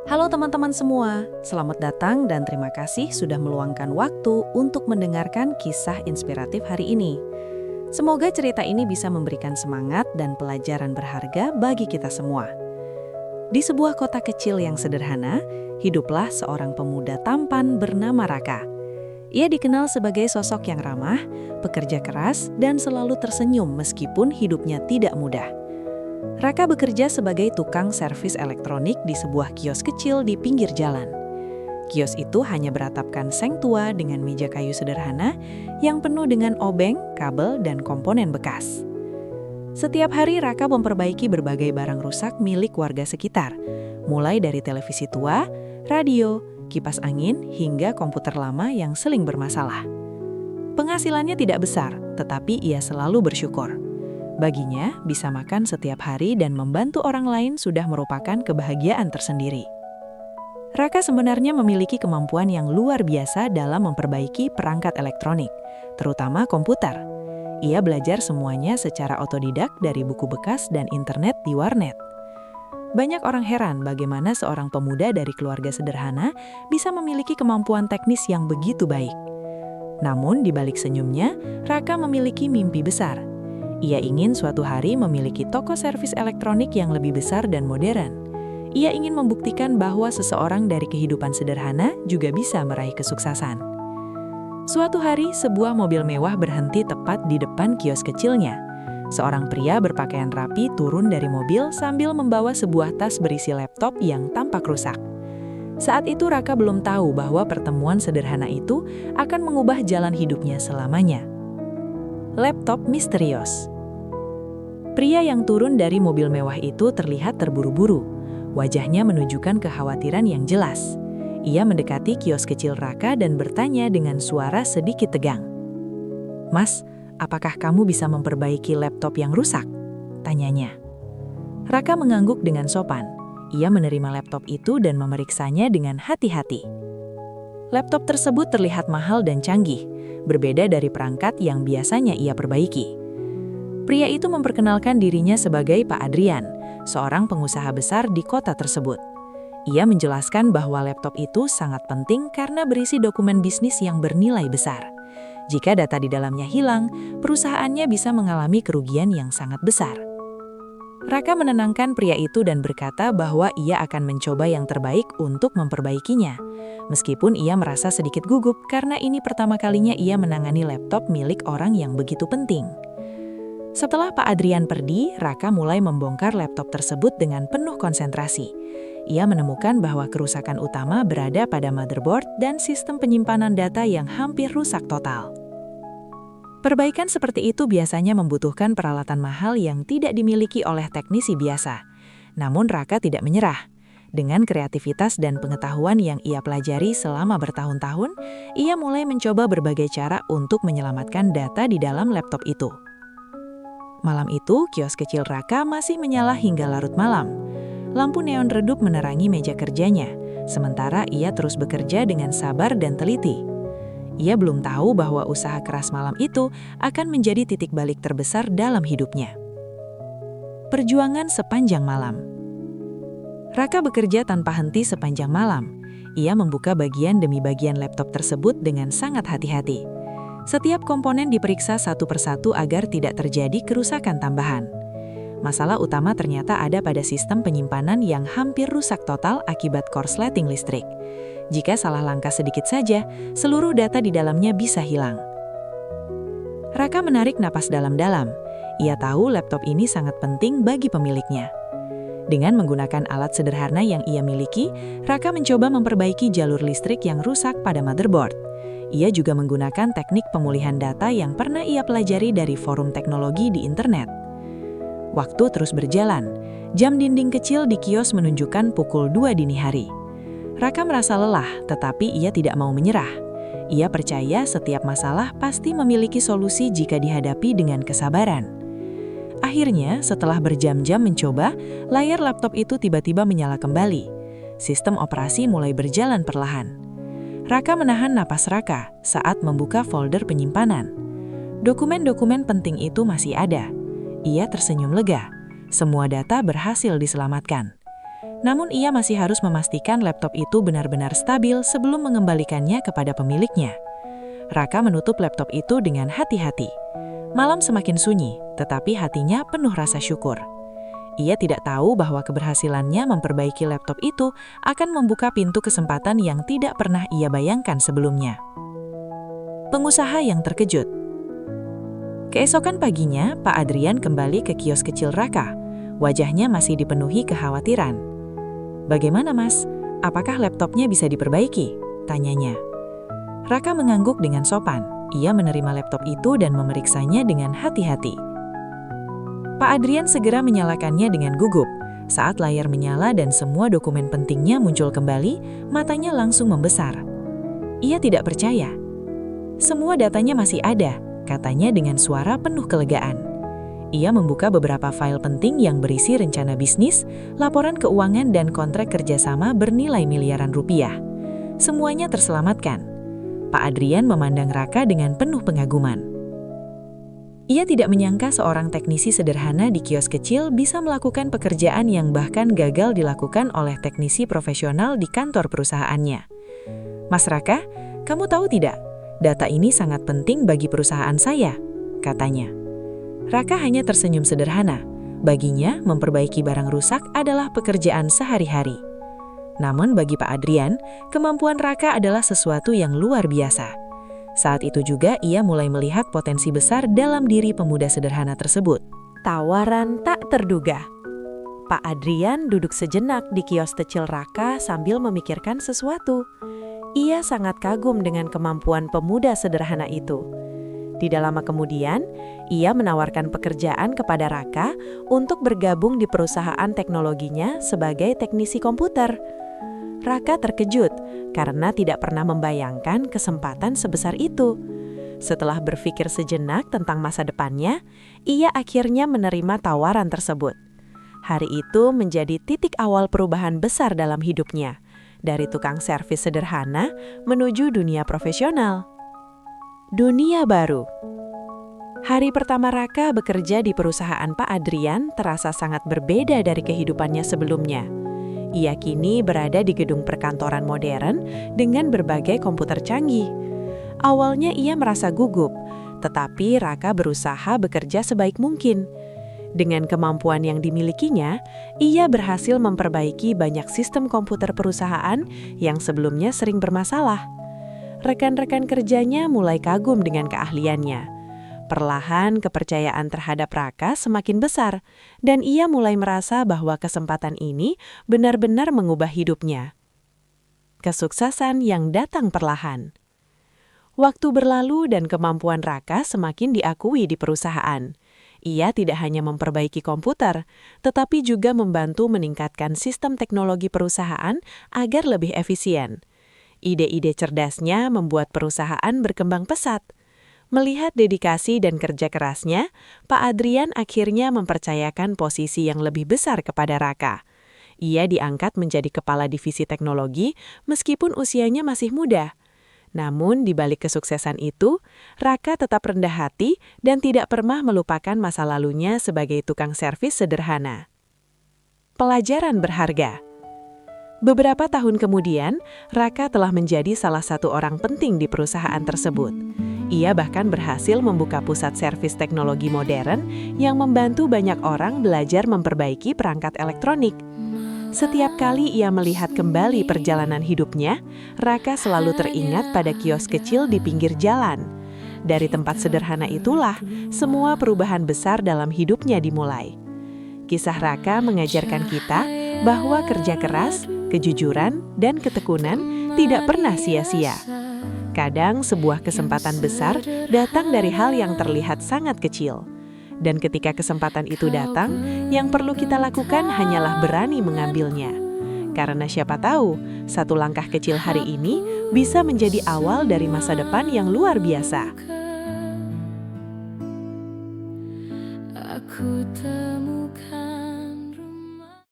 Halo teman-teman semua, selamat datang dan terima kasih sudah meluangkan waktu untuk mendengarkan kisah inspiratif hari ini. Semoga cerita ini bisa memberikan semangat dan pelajaran berharga bagi kita semua. Di sebuah kota kecil yang sederhana, hiduplah seorang pemuda tampan bernama Raka. Ia dikenal sebagai sosok yang ramah, pekerja keras, dan selalu tersenyum meskipun hidupnya tidak mudah. Raka bekerja sebagai tukang servis elektronik di sebuah kios kecil di pinggir jalan. Kios itu hanya beratapkan seng tua dengan meja kayu sederhana yang penuh dengan obeng, kabel, dan komponen bekas. Setiap hari Raka memperbaiki berbagai barang rusak milik warga sekitar, mulai dari televisi tua, radio, kipas angin, hingga komputer lama yang seling bermasalah. Penghasilannya tidak besar, tetapi ia selalu bersyukur. Baginya, bisa makan setiap hari dan membantu orang lain sudah merupakan kebahagiaan tersendiri. Raka sebenarnya memiliki kemampuan yang luar biasa dalam memperbaiki perangkat elektronik, terutama komputer. Ia belajar semuanya secara otodidak dari buku bekas dan internet di warnet. Banyak orang heran bagaimana seorang pemuda dari keluarga sederhana bisa memiliki kemampuan teknis yang begitu baik. Namun, di balik senyumnya, Raka memiliki mimpi besar. Ia ingin suatu hari memiliki toko servis elektronik yang lebih besar dan modern. Ia ingin membuktikan bahwa seseorang dari kehidupan sederhana juga bisa meraih kesuksesan. Suatu hari, sebuah mobil mewah berhenti tepat di depan kios kecilnya. Seorang pria berpakaian rapi turun dari mobil sambil membawa sebuah tas berisi laptop yang tampak rusak. Saat itu Raka belum tahu bahwa pertemuan sederhana itu akan mengubah jalan hidupnya selamanya. Laptop misterius. Pria yang turun dari mobil mewah itu terlihat terburu-buru. Wajahnya menunjukkan kekhawatiran yang jelas. Ia mendekati kios kecil Raka dan bertanya dengan suara sedikit tegang. "Mas, apakah kamu bisa memperbaiki laptop yang rusak?" tanyanya. Raka mengangguk dengan sopan. Ia menerima laptop itu dan memeriksanya dengan hati-hati. Laptop tersebut terlihat mahal dan canggih, berbeda dari perangkat yang biasanya ia perbaiki. Pria itu memperkenalkan dirinya sebagai Pak Adrian, seorang pengusaha besar di kota tersebut. Ia menjelaskan bahwa laptop itu sangat penting karena berisi dokumen bisnis yang bernilai besar. Jika data di dalamnya hilang, perusahaannya bisa mengalami kerugian yang sangat besar. Raka menenangkan pria itu dan berkata bahwa ia akan mencoba yang terbaik untuk memperbaikinya. Meskipun ia merasa sedikit gugup karena ini pertama kalinya ia menangani laptop milik orang yang begitu penting. Setelah Pak Adrian pergi, Raka mulai membongkar laptop tersebut dengan penuh konsentrasi. Ia menemukan bahwa kerusakan utama berada pada motherboard dan sistem penyimpanan data yang hampir rusak total. Perbaikan seperti itu biasanya membutuhkan peralatan mahal yang tidak dimiliki oleh teknisi biasa. Namun Raka tidak menyerah. Dengan kreativitas dan pengetahuan yang ia pelajari selama bertahun-tahun, ia mulai mencoba berbagai cara untuk menyelamatkan data di dalam laptop itu. Malam itu, kios kecil Raka masih menyala hingga larut malam. Lampu neon redup menerangi meja kerjanya, sementara ia terus bekerja dengan sabar dan teliti. Ia belum tahu bahwa usaha keras malam itu akan menjadi titik balik terbesar dalam hidupnya. Perjuangan sepanjang malam. Raka bekerja tanpa henti sepanjang malam. Ia membuka bagian demi bagian laptop tersebut dengan sangat hati-hati. Setiap komponen diperiksa satu persatu agar tidak terjadi kerusakan tambahan. Masalah utama ternyata ada pada sistem penyimpanan yang hampir rusak total akibat korsleting listrik. Jika salah langkah sedikit saja, seluruh data di dalamnya bisa hilang. Raka menarik napas dalam-dalam. Ia tahu laptop ini sangat penting bagi pemiliknya. Dengan menggunakan alat sederhana yang ia miliki, Raka mencoba memperbaiki jalur listrik yang rusak pada motherboard. Ia juga menggunakan teknik pemulihan data yang pernah ia pelajari dari forum teknologi di internet. Waktu terus berjalan. Jam dinding kecil di kios menunjukkan pukul 2 dini hari. Raka merasa lelah, tetapi ia tidak mau menyerah. Ia percaya setiap masalah pasti memiliki solusi jika dihadapi dengan kesabaran. Akhirnya, setelah berjam-jam mencoba, layar laptop itu tiba-tiba menyala kembali. Sistem operasi mulai berjalan perlahan. Raka menahan napas Raka saat membuka folder penyimpanan. Dokumen-dokumen penting itu masih ada. Ia tersenyum lega. Semua data berhasil diselamatkan. Namun ia masih harus memastikan laptop itu benar-benar stabil sebelum mengembalikannya kepada pemiliknya. Raka menutup laptop itu dengan hati-hati. Malam semakin sunyi, tetapi hatinya penuh rasa syukur. Ia tidak tahu bahwa keberhasilannya memperbaiki laptop itu akan membuka pintu kesempatan yang tidak pernah ia bayangkan sebelumnya. Pengusaha yang terkejut. Keesokan paginya, Pak Adrian kembali ke kios kecil Raka. Wajahnya masih dipenuhi kekhawatiran. "Bagaimana, Mas? Apakah laptopnya bisa diperbaiki?" tanyanya. Raka mengangguk dengan sopan. Ia menerima laptop itu dan memeriksanya dengan hati-hati. Pak Adrian segera menyalakannya dengan gugup. Saat layar menyala dan semua dokumen pentingnya muncul kembali, matanya langsung membesar. Ia tidak percaya. "Semua datanya masih ada," katanya dengan suara penuh kelegaan. Ia membuka beberapa file penting yang berisi rencana bisnis, laporan keuangan dan kontrak kerjasama bernilai miliaran rupiah. Semuanya terselamatkan. Pak Adrian memandang Raka dengan penuh pengaguman. Ia tidak menyangka seorang teknisi sederhana di kios kecil bisa melakukan pekerjaan yang bahkan gagal dilakukan oleh teknisi profesional di kantor perusahaannya. "Mas Raka, kamu tahu tidak? Data ini sangat penting bagi perusahaan saya," katanya. Raka hanya tersenyum sederhana. Baginya, memperbaiki barang rusak adalah pekerjaan sehari-hari. Namun bagi Pak Adrian, kemampuan Raka adalah sesuatu yang luar biasa. Saat itu juga ia mulai melihat potensi besar dalam diri pemuda sederhana tersebut. Tawaran tak terduga. Pak Adrian duduk sejenak di kios kecil Raka sambil memikirkan sesuatu. Ia sangat kagum dengan kemampuan pemuda sederhana itu. Tidak lama kemudian, ia menawarkan pekerjaan kepada Raka untuk bergabung di perusahaan teknologinya sebagai teknisi komputer. Raka terkejut karena tidak pernah membayangkan kesempatan sebesar itu. Setelah berpikir sejenak tentang masa depannya, ia akhirnya menerima tawaran tersebut. Hari itu menjadi titik awal perubahan besar dalam hidupnya, dari tukang servis sederhana menuju dunia profesional. Dunia baru. Hari pertama Raka bekerja di perusahaan Pak Adrian terasa sangat berbeda dari kehidupannya sebelumnya. Ia kini berada di gedung perkantoran modern dengan berbagai komputer canggih. Awalnya ia merasa gugup, tetapi Raka berusaha bekerja sebaik mungkin. Dengan kemampuan yang dimilikinya, ia berhasil memperbaiki banyak sistem komputer perusahaan yang sebelumnya sering bermasalah. Rekan-rekan kerjanya mulai kagum dengan keahliannya. Perlahan kepercayaan terhadap Raka semakin besar, dan ia mulai merasa bahwa kesempatan ini benar-benar mengubah hidupnya. Kesuksesan yang datang perlahan. Waktu berlalu dan kemampuan Raka semakin diakui di perusahaan. Ia tidak hanya memperbaiki komputer, tetapi juga membantu meningkatkan sistem teknologi perusahaan agar lebih efisien. Ide-ide cerdasnya membuat perusahaan berkembang pesat. Melihat dedikasi dan kerja kerasnya, Pak Adrian akhirnya mempercayakan posisi yang lebih besar kepada Raka. Ia diangkat menjadi kepala divisi teknologi meskipun usianya masih muda. Namun di balik kesuksesan itu, Raka tetap rendah hati dan tidak pernah melupakan masa lalunya sebagai tukang servis sederhana. Pelajaran berharga. Beberapa tahun kemudian, Raka telah menjadi salah satu orang penting di perusahaan tersebut. Ia bahkan berhasil membuka pusat servis teknologi modern yang membantu banyak orang belajar memperbaiki perangkat elektronik. Setiap kali ia melihat kembali perjalanan hidupnya, Raka selalu teringat pada kios kecil di pinggir jalan. Dari tempat sederhana itulah, semua perubahan besar dalam hidupnya dimulai. Kisah Raka mengajarkan kita bahwa kerja keras, kejujuran, dan ketekunan tidak pernah sia-sia. Kadang sebuah kesempatan besar datang dari hal yang terlihat sangat kecil. Dan ketika kesempatan itu datang, yang perlu kita lakukan hanyalah berani mengambilnya. Karena siapa tahu, satu langkah kecil hari ini bisa menjadi awal dari masa depan yang luar biasa. Aku